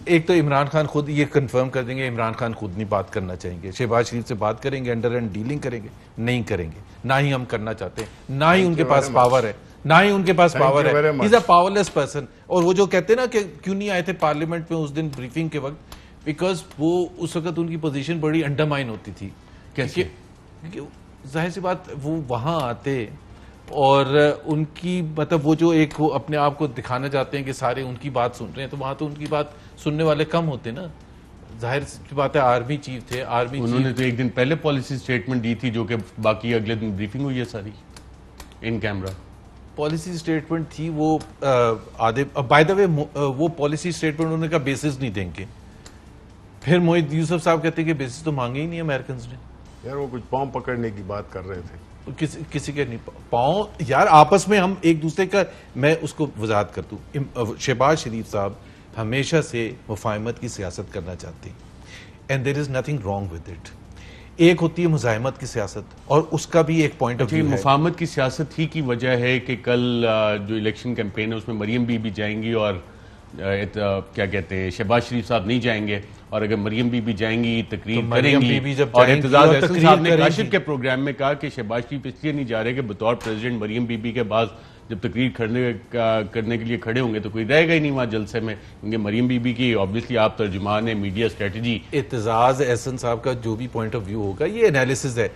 एक तो इमरान खान खुद ये कंफर्म कर देंगे, इमरान खान खुद नहीं बात करना चाहेंगे। शहबाज शरीफ से बात करेंगे, अंडर एंड डीलिंग करेंगे, नहीं करेंगे, ना ही हम करना चाहते, ना ही उनके पास पावर है, ना ही उनके पास पावर है। He is a powerless person. और वो जो कहते हैं ना कि क्यों नहीं आए थे पार्लियामेंट में उस दिन ब्रीफिंग के वक्त, बिकॉज वो उस वक्त उनकी पोजीशन बड़ी अंडरमाइन होती थी। कैसे? क्योंकि जाहिर सी बात वो वहां आते और उनकी मतलब वो जो एक वो अपने आप को दिखाना चाहते हैं कि सारे उनकी बात सुन रहे हैं, तो वहां तो उनकी बात सुनने वाले कम होते ना। जाहिर सी बात है आर्मी चीफ थे, आर्मी उन्होंने तो एक दिन पहले पॉलिसी स्टेटमेंट दी थी जो कि बाकी अगले दिन ब्रीफिंग हुई है सारी इन कैमरा। पॉलिसी स्टेटमेंट थी वो आधे। बाय द वे वो पॉलिसी स्टेटमेंट उन्होंने का बेसिस नहीं देंगे। फिर मोहित यूसुफ साहब कहते हैं कि बेसिस तो मांगे ही नहीं अमेरिकन ने। यार वो कुछ पाँव पकड़ने की बात कर रहे थे। किसी के नहीं पाँव यार, आपस में हम एक दूसरे का, मैं उसको वजाहत कर दूं। शहबाज शरीफ साहब हमेशा से मुफाहमत की सियासत करना चाहते हैं and there is nothing wrong with it. एक होती है मुजाहिमत की सियासत और उसका भी एक पॉइंट ऑफ व्यू है। मुफाहमत की सियासत ही की वजह है कि कल जो इलेक्शन कैंपेन है उसमें मरियम बीबी जाएंगी और क्या कहते हैं शहबाज शरीफ साहब नहीं जाएंगे। और अगर मरियम बीबी जाएंगी तकरीर तो करेंगी और एहतजाज अहसन साहब ने काशिफ के प्रोग्राम में कहा कि शहबाज शरीफ इसलिए नहीं जा रहे कि बतौर प्रेसिडेंट मरियम बीबी के बाद जब तकरीर करने के लिए खड़े होंगे तो कोई रहेगा ही नहीं वहाँ जलसे में, क्योंकि मरियम बीबी की ऑब्वियसली आप तर्जुमान है मीडिया स्ट्रेटजी। एहतजाज अहसन साहब का जो भी पॉइंट ऑफ व्यू होगा ये एनालिसिस है।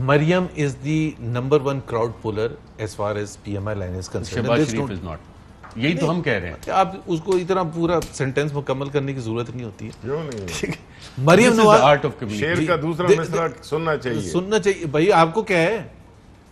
Maryam is the number 1 crowd puller as far as PMI line is concerned. Shahbaz Sharif is not. यही तो हम कह रहे हैं। आप उसको इतना पूरा सेंटेंस मुकम्मल करने की जरूरत नहीं होती है। क्यों नहीं? Maryam Nawaz art of communication. शेर का दूसरा मिसरा सुनना चाहिए भाई। आपको क्या है,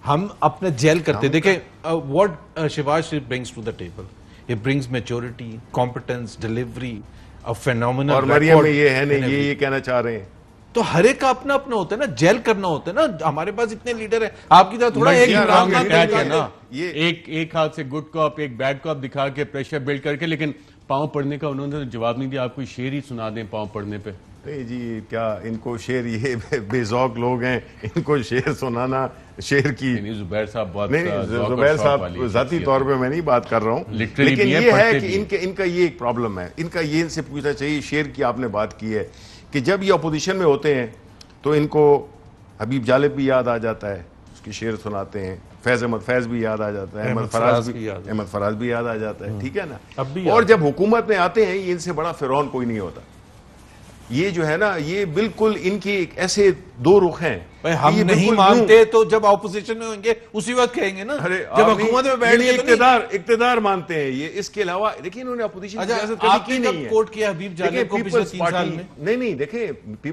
हम अपने जेल करते देखे what Shahbaz Sharif brings to the table. He brings maturity, competence, delivery, a phenomenal. और मरियम में ये है नहीं, ये कहना चाह रहे हैं। तो हर एक का अपना अपना होता है ना, जेल करना होता है ना। हमारे पास इतने लीडर है, आपकी तरह थोड़ा एक इमरान खान है ना, ये एक हाथ से गुड कॉप एक बैड कॉप दिखा के प्रेशर बिल्ड करके, लेकिन पांव पड़ने का उन्होंने जवाब नहीं दिया। आप कोई शेर ही सुना दें पांव पड़ने पे। नहीं जी, क्या इनको शेर, ये बेजौक लोग हैं, इनको शेर सुनाना शेर की। नहीं जुबैर साहब बहुत नहीं, जुबैर साहब जाती तौर पे मैं नहीं बात कर रहा हूँ, लेकिन ये है कि इनका ये एक प्रॉब्लम है। इनका ये इनसे पूछना चाहिए, शेर की आपने बात की है कि जब ये अपोजिशन में होते हैं तो इनको हबीब जालिब भी याद आ जाता है, उसकी शेर सुनाते हैं। फैज अहमद फैज भी याद आ जाता है, अहमद फराज भी याद आ जाता है, ठीक है ना। और जब हुकूमत में आते हैं ये इनसे बड़ा फिरौन कोई नहीं होता। ये जो है ना, ये बिल्कुल इनके ऐसे दो रुख हैं भाई हम ये नहीं बिल्कुल मानते तो जब ऑपोजिशन में होंगे उसी वक्त कहेंगे ना, अरे जब हुकूमत में बैठ गए तो इक्तदार मानते हैं ये। इसके अलावा देखिए इन्होंने अपोजिशन अच्छा, की सियासत कभी आपने की कब नहीं है। कोर्ट किया हबीब जालेब को पिछले 3 साल में? नहीं देखिए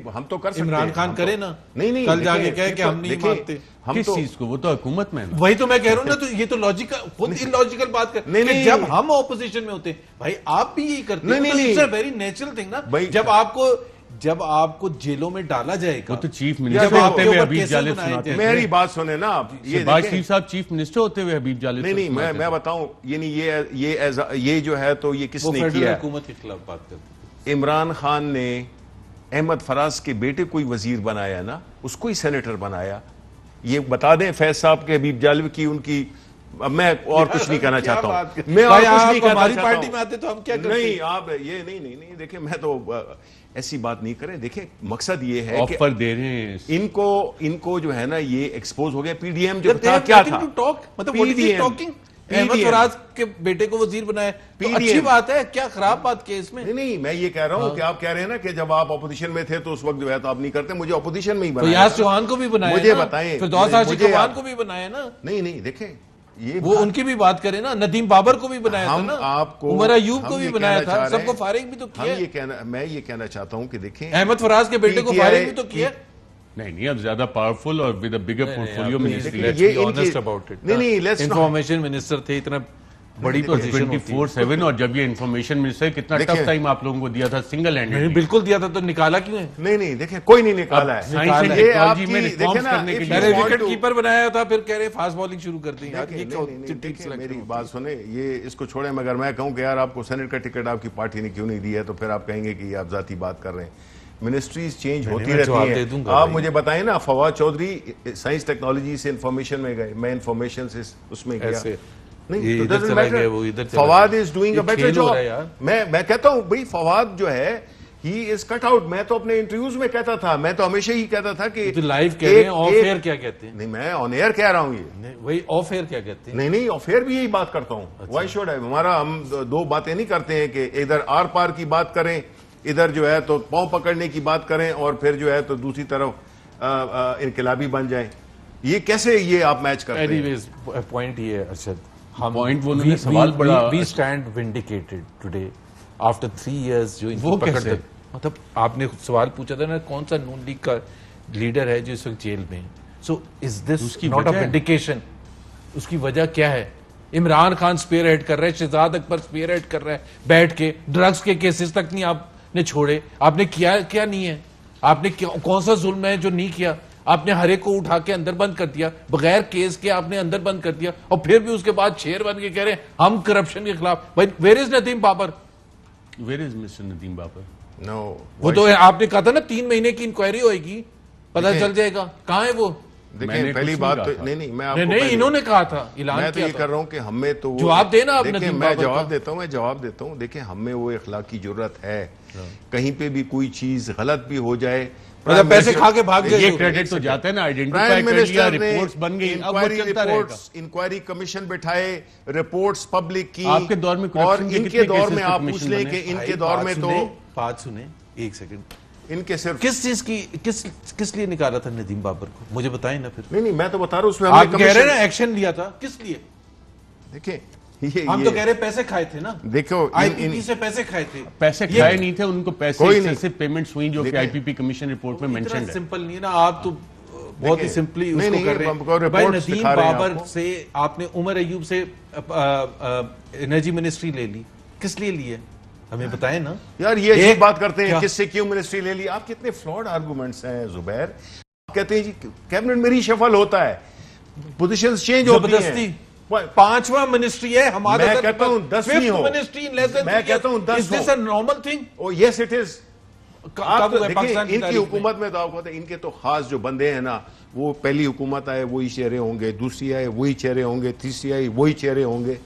हम तो कर सकते हैं। इमरान खान हम तो- करे ना, नहीं कल जाके देखिए, कहे कि हम नहीं देखिए, मानते। हम किस तो चीज को? वो तो हुकूमत में है ना। वही तो मैं कह रहा हूँ ना, तो ये तो लॉजिकल, खुद इलॉजिकल बात कर नहीं, कि नहीं। जब हम ऑपोजिशन में होते हैं, भाई आप भी यही करते नहीं, हैं, नहीं, तो नहीं। वेरी नेचुरल थिंग ना। भाई, जब आपको जेलों में डाला जाएगा, वो तो चीफ जब मिनिस्टर आपके होते हुए ऊपर हबीब केसेस जालिब बनाए सुनाते हैं। जाएंगे। मेरी बात सुने ना आप, ये शहबाज देखें। शरीफ साहब चीफ मिनिस्टर होते हुए हबीब जालिब नहीं मैं बताऊं, ये नहीं ये जो है तो ये वो किसने फेडरल किया? हुकूमत के खिलाफ बात करते हैं। इमरान खान ने अहमद फराज के बेटे को ही वजीर बनाया ना, उसको ही सेनेटर बनाया। ये बता दें फैज साहब के हबीब जालिब की उनकी, अब मैं और कुछ नहीं कहना क्या चाहता बात हूं, कर- मैं और भाई, कुछ आप नहीं कहना हमारी चाहता पार्टी हूं। में आते तो हम क्या करते? नहीं आप ये नहीं देखिए, मैं तो ऐसी बात नहीं करें। देखिए मकसद ये है कि ऑफर दे रहे हैं। इनको जो है ना ये एक्सपोज हो गया। पीडीएम जो They था have क्या nothing था? to talk. मतलब what is he talking? Ahmad Faraz के बेटे को वजीर बनाया तो PDM अच्छी बात है, क्या खराब बात की है इसमें? नहीं मैं ये कह रहा हूं कि आप कह रहे हैं ना कि जब आप अपोजिशन में थे तो उस वक्त जो है तो आप नहीं करते। मुझे अपोजिशन में ही बनाया फयाज था। चौहान को भी बनाया मुझे ना, बताएं, फिरदौस मुझे आशिक आप- को भी बनाया ना, नहीं देखें ये वो उनकी भी बात करें ना, नदीम बाबर को भी बनाया था हम ना, आपको उमर अयूब को हम भी ये बनाया कहना था, चाह रहे सबको हैं- फारिग भी तो किया। मैं ये कहना चाहता हूं कि देखें अहमद फराज के बेटे को PTI फारिग भी तो किया। नहीं अब ज्यादा पावरफुल और with a bigger portfolio ministry. देखिए, ये इनकी- नहीं, let's not- इंफॉर्मेशन मिनिस्टर थे, इतना बड़ी पोजीशन होती है। 24/7 और जब ये इन्फॉर्मेशन मिनिस्टर कितना देखिए- टफ टाइम आप लोगों को दिया था सिंगल नहीं, हैंडेड। बिल्कुल दिया था तो निकाला क्यों है? नहीं देखें कोई नहीं निकाला है। साइंस एंड ये टेक्नोलॉजी आपकी में देखें रिफॉर्म्स ना, करने के if लिए you मैंने want विकेट to- कीपर बनाया था, फिर कह रहे फास्ट बॉलिंग शुरू कर दी यार, देखिए, ये नहीं, क्या नहीं, टीम देखिए, सिलेक्शन मेरी होती बात है? सुने, ये इसको छोड़े। मगर मैं कहूं कि यार आपको सेनेट का टिकट आपकी पार्टी ने क्यों नहीं दिया है, तो फिर आप कहेंगे कि आप जाती बात कर रहे हैं। मिनिस्ट्रीज चेंज होती मैं जवाब दे रहती दूंगा हैं। आप भाई। मुझे बताएं ना, फवाद चौधरी साइंस टेक्नोलॉजी से इंफॉर्मेशन में गए, मैं इंफॉर्मेशन से उसमें गया। ऐसे। नहीं ये तो इधर doesn't चला matter. गया, वो इधर चला फवाद गया। इज डूइंग ये अ बेटर खेल हो जॉब। रहा है यार। मैं कहता हूं भाई फवाद जो है ही इज कट आउट। मैं तो अपने इंटरव्यूज में कहता था, मैं तो हमेशा ही कहता था कि तो लाइव कह रहे हैं, ऑफ एयर क्या कहते हैं? नहीं मैं ऑन एयर कह रहा हूं ये। नहीं, वही ऑफ एयर क्या कहते हैं? नहीं ऑफ एयर भी यही बात करता हूं। Why should I? हमारा हम दो बातें नहीं करते हैं कि इधर आर पार की बात करें, इधर जो है तो पांव पकड़ने की बात करें और फिर जो है तो दूसरी तरफ इनकलाबी बन जाए। ये कैसे ये आप मैच करते हैं? एनीवेज पॉइंट ये है अरशद, हम Point वो उन्होंने सवाल बड़ा- we stand vindicated today after 3 years जो इनको वो पकड़ कैसे? दे। मतलब आपने सवाल पूछा था ना, कौन सा नून लीग का लीडर है जो इस वक्त जेल में है? सो इज दिस उसकी नॉट अ वजह है? विंडिकेशन? उसकी वजह क्या है? इमरान खान स्पेयर हेड कर रहा है, शहजाद अकबर स्पेयर हेड कर रहा है बैठ के, ड्रग्स के केसेस तक नहीं आपने छोड़े। आपने किया क्या नहीं है? आपने कौन सा जुल्म है जो नहीं किया? आपने हर एक को उठा के अंदर बंद कर दिया, बगैर केस के आपने अंदर बंद कर दिया, और फिर भी उसके बाद शेर बन के कह रहे हैं हम करप्शन के खिलाफ। भाई where is Nadeem Babar? Where is mister Nadeem Babar? No वो तो आपने कहा था ना 3 महीने की इंक्वायरी होएगी, पता चल जाएगा। कहाँ है वो? देखिए मैंने पहली कुछ बात नहीं तो कहा था। नहीं मैं आपको नहीं पहले- इन्होंने कहा था, ऐलान मैं तो किया ये था। कर रहा हूं कि हमें तो वो- जवाब देना आप देखिए नदीम मैं बाबर जवाब का। देता हूं, मैं जवाब देता हूं। देखिए हमें वो इखलाकी जरूरत है, कहीं पे भी कोई चीज गलत भी हो जाए, मतलब पैसे खा के भाग देखिए, गए। ये क्रेडिट तो जाता है ना, आइडेंटिफाई प्राइम कर लिया, मिनिस्टर ने रिपोर्ट्स बन गई, अब वो चलता रहेगा। इंक्वायरी कमिशन बिठाए, रिपोर्ट्स पब्लिक की। आपके दौर में और corruption के इनके कितने दौर cases में पे आप commission पूछ लें बने? कि इनके भाई, दौर में तो बात सुने एक सेकंड, इनके सिर्फ किस चीज की किस लिए निकाला था नदीम बाबर को? मुझे बताएं ना फिर। नहीं मैं तो बता रहा हूं उसमें आप हमने कह रहे हैं ना commission- एक्शन लिया था, किस लिए? देखिए हम तो कह रहे पैसे खाए थे ना, देखो आईपीपी से पैसे खाए थे। पैसे ये- खाए नहीं थे, उनको पैसे कोई नहीं। एक्सेसिव पेमेंट्स हुई जो कि देखिए, आईपीपी कमीशन रिपोर्ट में इतना मेंशन्ड है। सिंपल नहीं है ना, आप तो बहुत ही देखिए, सिंपली नहीं, उसको नहीं, कर रहे हमको हैं। भाई reports नदीम दिखा रहे हैं बाबर आपको। से आपने उमर अयूब से एनर्जी मिनिस्ट्री ले ली, किस लिए ली है? हमें बताएं ना यार ये एक- अजीब बात करते हैं, क्या? किससे क्यों मिनिस्ट्री ले ली? आप कितने फ्लॉड आर्गुमेंट्स हैं जुबैर। आप कहते हैं जी कैबिनेट में रिशफल होता है, पोजीशंस चेंज होती जबरदस्ती हैं। 5वां मिनिस्ट्री है हमारा। मैं कहता हूं 10वीं हो। मिनिस्ट्री इन लेस देन मैं कहता हूं 10 इज दिस हो। A normal thing? O yes it is. आप तो देखिए पाकिस्तान की इनकी तारीख में। हुकूमत में तो आपको पता है, इनके तो खास जो बंदे हैं ना, वो पहली हुकूमत आए वही चेहरे होंगे, दूसरी आए वही चेहरे होंगे, तीसरी आई वही चेहरे होंगे।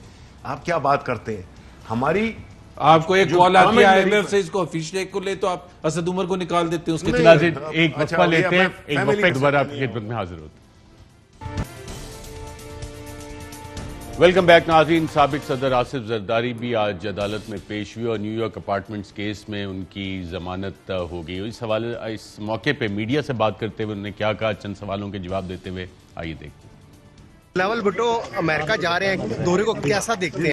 आप क्या बात करते हैं? हमारी आपको एक जो कॉल आती है comment आईएमएफ मेरी- से, इसको ऑफिशियल को ले तो आप असद उमर को निकाल देते हैं उसके नहीं, खिलाफ। नाज़रीन, एक अच्छा, वक्फा ये लेते हैं, अपना एक family वक्फे के दोबारा साथ आपकी नहीं खिदमत में हाजिर होते हैं। वेलकम बैक नाज़रीन। साबिक सदर आसिफ जरदारी भी आज अदालत में पेश हुए और न्यूयॉर्क अपार्टमेंट्स केस में उनकी जमानत हो गई। इस मौके पे मीडिया से बात करते हुए उन्होंने क्या कहा, चंद सवालों के जवाब देते हुए आइए देखते हैं। बिलावल भुट्टो अमेरिका जा रहे हैं, दौरे को कैसा देखते हैं?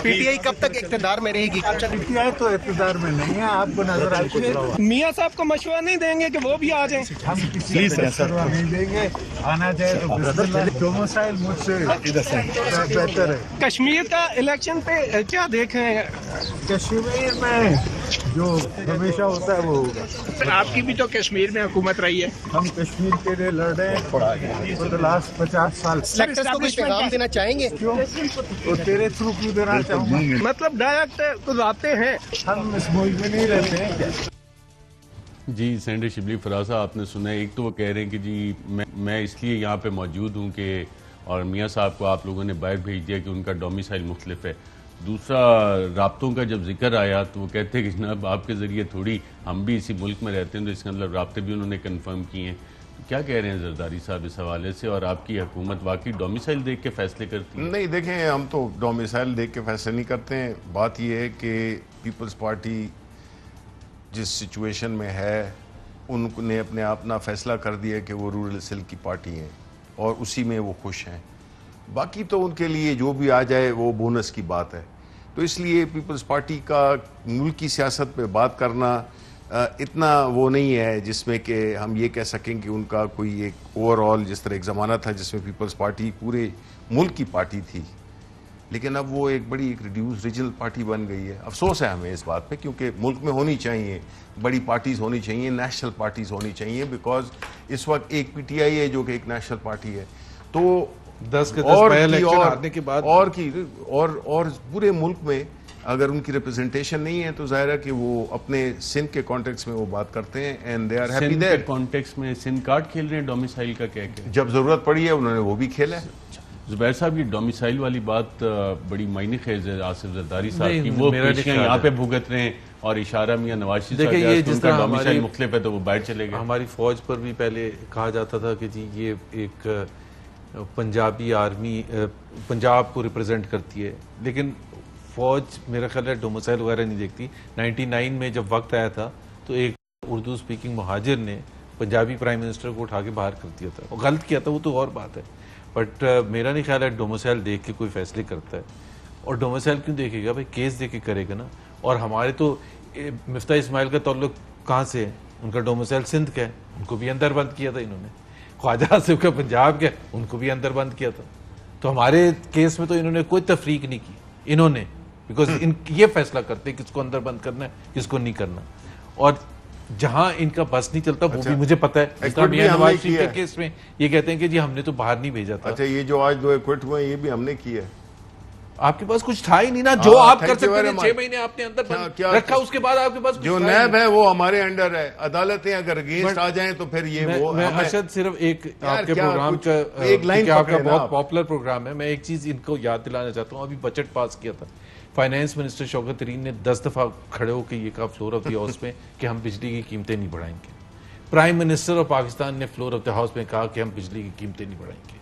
पीटीआई कब तक इक़्तिदार में रहेगी? पीटीआई तो इक़्तिदार में नहीं है, आपको नजर आएगी। मियां साहब को मशवरा नहीं देंगे कि वो भी आ जाएं? हम किसी को मशवरा नहीं देंगे, आना चाहे तो बिस्मिल्लाह। डोमिसाइल मुझसे बेहतर है। कश्मीर का इलेक्शन पे क्या देख रहे हैं? कश्मीर में जो हमेशा होता है वो होगा। आपकी भी तो कश्मीर में हुकूमत रही है। हम कश्मीर के लिए लड़ रहे हैं फॉर द लास्ट 50 साल। सेलेक्टर्स को कुछ पैगाम देना चाहेंगे? क्यों? तो तेरे थ्रू क्यों देना चाहूँगा? मतलब डायरेक्ट तो आते हैं। हम इस मुल्क में नहीं रहते हैं क्या? जी सेनेटर शिबली फराज साहब, आपने सुना है, एक तो वो कह रहे हैं कि जी मैं इसलिए यहाँ पे मौजूद हूँ कि और मियाँ साहब को आप लोगों ने बाहर भेज दिया कि उनका डोमिसाइल मुख्तलिफ है। दूसरा, राब्तों का जब जिक्र आया तो वो कहते हैं कि जनाब आपके ज़रिए थोड़ी हम भी इसी मुल्क में रहते हैं, तो इसका मतलब राब्ते भी उन्होंने कन्फर्म किए हैं। तो क्या कह रहे हैं जरदारी साहब इस हवाले से, और आपकी हुकूमत वाकई डोमिसाइल देख के फैसले करती है? नहीं, देखें, हम तो डोमिसाइल देख के फैसले नहीं करते हैं। बात यह है कि पीपल्स पार्टी जिस सिचुएशन में है, उन्होंने अपने आप ना फैसला कर दिया कि वो रूरल सेल की पार्टी हैं और उसी में वो खुश हैं। बाकी तो उनके लिए जो भी आ जाए वो बोनस की बात है। तो इसलिए पीपल्स पार्टी का मुल्क की सियासत पे बात करना इतना वो नहीं है जिसमें कि हम ये कह सकें कि उनका कोई एक ओवरऑल, जिस तरह एक ज़माना था जिसमें पीपल्स पार्टी पूरे मुल्क की पार्टी थी, लेकिन अब वो एक बड़ी एक रिड्यूस रीजनल पार्टी बन गई है। अफसोस है हमें इस बात पे, क्योंकि मुल्क में होनी चाहिए बड़ी पार्टीज़ होनी चाहिए, नेशनल पार्टीज़ होनी चाहिए, बिकॉज इस वक्त एक पीटीआई है जो कि एक नेशनल पार्टी है। तो 10 के 10 और इलेक्शन हारने के बाद और पूरे मुल्क में अगर उनकी रिप्रेजेंटेशन नहीं है तो जाहिर है कि वो अपने सिंध के कॉन्टेक्स्ट में वो बात करते हैं and they are happy there. Context में सिंध कार्ड खेल रहे हैं, डोमिसाइल का क्या क्या? जब जरूरत पड़ी है उन्होंने वो भी खेला है। जुबैर साहब, ये डोमिसाइल वाली बात बड़ी मायने खेज है आसिफ जरदारी साहब की। वो पेशियां यहाँ पे भुगत रहे हैं और इशारा मियां नवाज शरीफ देखिए, ये जिस तरह डोमिसाइल मुख्तलिफ है तो वो बाहर चले गए। हमारी फौज पर भी पहले कहा जाता था कि जी ये एक पंजाबी आर्मी पंजाब को रिप्रेजेंट करती है, लेकिन फौज मेरा ख्याल है डोमिसाइल वगैरह नहीं देखती। 99 में जब वक्त आया था तो एक उर्दू स्पीकिंग मुहाजिर ने पंजाबी प्राइम मिनिस्टर को उठा के बाहर कर दिया था, और गलत किया था, वो तो और बात है। बट मेरा नहीं ख्याल है डोमिसाइल देख के कोई फैसले करता है। और डोमिसाइल क्यों देखेगा भाई? केस दे के करेगा ना। और हमारे तो मिफ्ता इस्माइल का ताल्लुक कहाँ से है? उनका डोमिसाइल सिंध का है, उनको भी अंदर बंद किया था इन्होंने। ख्वाजा आसिफ का पंजाब का, उनको भी अंदर बंद किया था। तो हमारे केस में तो इन्होंने कोई तफरीक नहीं की इन्होंने, बिकॉज ये फैसला करते किसको अंदर बंद करना है किसको नहीं करना। और जहां इनका बस नहीं चलता वो भी मुझे पता है। नवाज शरीफ के केस में ये कहते हैं कि जी हमने तो बाहर नहीं भेजा था। अच्छा, ये जो आज 2 एक्विट हुए ये भी हमने किया है। आपके पास कुछ था ही नहीं ना जो आप कर सकते थे। 6 महीने आपने अंदर बंद रखा, उसके बाद आपके पास जो नैब है वो हमारे अंडर है। अदालतें अगर अगेंस्ट आ जाएं तो फिर ये वो मैं अरशद सिर्फ एक आपके प्रोग्राम का एक लाइन, आपका बहुत पॉपुलर प्रोग्राम है, मैं एक चीज इनको याद दिलाना चाहता हूँ। अभी बजट पास किया था, फाइनेंस मिनिस्टर शौकत तरीन ने 10 दफा खड़े होकर ये कहा फ्लोर ऑफ द हाउस में कि हम बिजली की कीमतें नहीं बढ़ाएंगे। प्राइम मिनिस्टर ऑफ पाकिस्तान ने फ्लोर ऑफ द हाउस में कहा कि हम बिजली की कीमतें नहीं बढ़ाएंगे।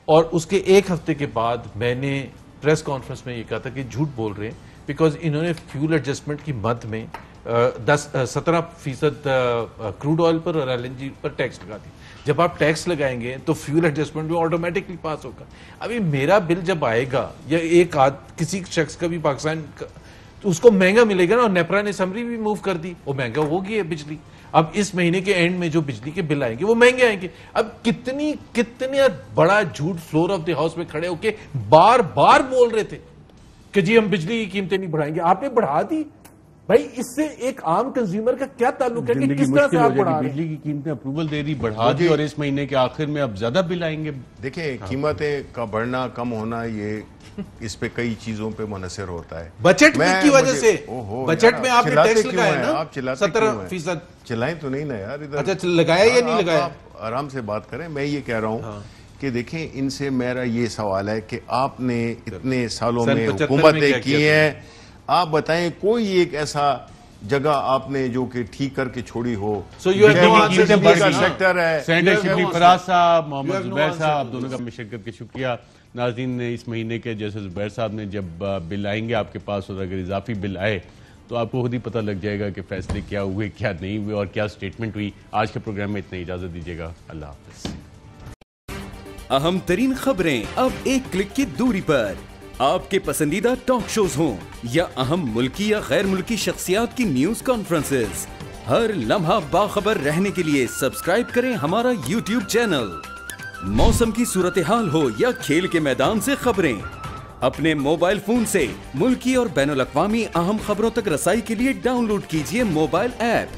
और उसके एक हफ्ते के बाद मैंने प्रेस कॉन्फ्रेंस में ये कहा था कि झूठ बोल रहे हैं, बिकॉज इन्होंने फ्यूल एडजस्टमेंट की मद में 17% क्रूड ऑयल पर और LNG पर टैक्स लगा दी। जब आप टैक्स लगाएंगे तो फ्यूल एडजस्टमेंट भी ऑटोमेटिकली पास होगा। अभी मेरा बिल जब आएगा या एक किसी शख्स का भी पाकिस्तान का, तो उसको महंगा मिलेगा ना। और नेपरा ने समरी भी मूव कर दी, वो महंगा होगी है बिजली। अब इस महीने के एंड में जो बिजली के बिल आएंगे वो महंगे आएंगे। अब कितने बड़ा झूठ फ्लोर ऑफ द हाउस में खड़े होके बार बार बोल रहे थे कि जी हम बिजली की कीमतें नहीं बढ़ाएंगे, आपने बढ़ा दी। भाई इससे एक आम कंज्यूमर का क्या ताल्लुक है कि किस तरह से आप बढ़ा रहे हैं? बिजली की कीमतें अप्रूवल दे दी, बढ़ा दी, और इस महीने के आखिर में अब ज्यादा बिल आएंगे। देखिए, कीमतें का बढ़ना कम होना ये इस पे कई चीजों पे मुनसर होता है। बजट की वजह से, बजट में आपने टैक्स लगाया ना, आप 17%। चिल्लाएं तो नहीं ना यार इधर। अच्छा, लगाया या नहीं लगाया? आप आराम से बात करें। मैं ये कह रहा हूँ कि देखें, इनसे मेरा ये सवाल है कि आपने इतने सालों में हुकूमतें की हैं, आप बताएं कोई एक ऐसा जगह आपने जो कि ठीक करके छोड़ी हो। So you have no answer to का this, सेक्टर है। सेनेटर शफीक फराज साहब, Mohammad have no Zubair answer साहब, to दोनों का शिरकत के शुक्रिया। नाज़रीन, इस महीने के जैसे जुबैर साहब ने जब बिल आएंगे आपके पास और अगर इजाफी बिल आए तो आपको खुद ही पता लग जाएगा कि फैसले क्या हुए, क्या नहीं हुए और क्या स्टेटमेंट हुई। आज के प्रोग्राम में इतनी इजाजत दीजिएगा। अल्लाह हाफिज। अहम तरीन खबरें अब एक क्लिक की दूरी पर। आपके पसंदीदा टॉक शोज हों या अहम मुल्की या गैर मुल्की शख्सियात की न्यूज कॉन्फ्रेंसेस, हर लम्हा बाखबर रहने के लिए सब्सक्राइब करें हमारा YouTube चैनल। मौसम की सूरत हाल हो या खेल के मैदान से खबरें, अपने मोबाइल फोन से मुल्की और बैनुल अक़वामी अहम खबरों तक रसाई के लिए डाउनलोड कीजिए मोबाइल ऐप।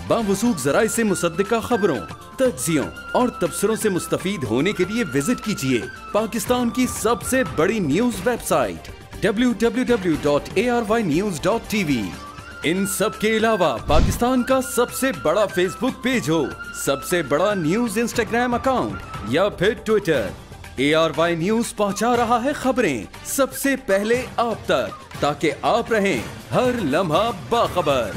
बावसूख ज़राए से मुसद्दिका खबरों, तज्ज़ियों और तबसरों से मुस्तफ़ीद होने के लिए विजिट कीजिए पाकिस्तान की सबसे बड़ी न्यूज वेबसाइट www.arYnews.tv। इन सब के अलावा पाकिस्तान का सबसे बड़ा फेसबुक पेज हो, सबसे बड़ा न्यूज इंस्टाग्राम अकाउंट या फिर ट्विटर, ARY न्यूज पहुंचा रहा है खबरें सबसे पहले आप तक, ताकि आप रहें हर लम्हा बाखबर।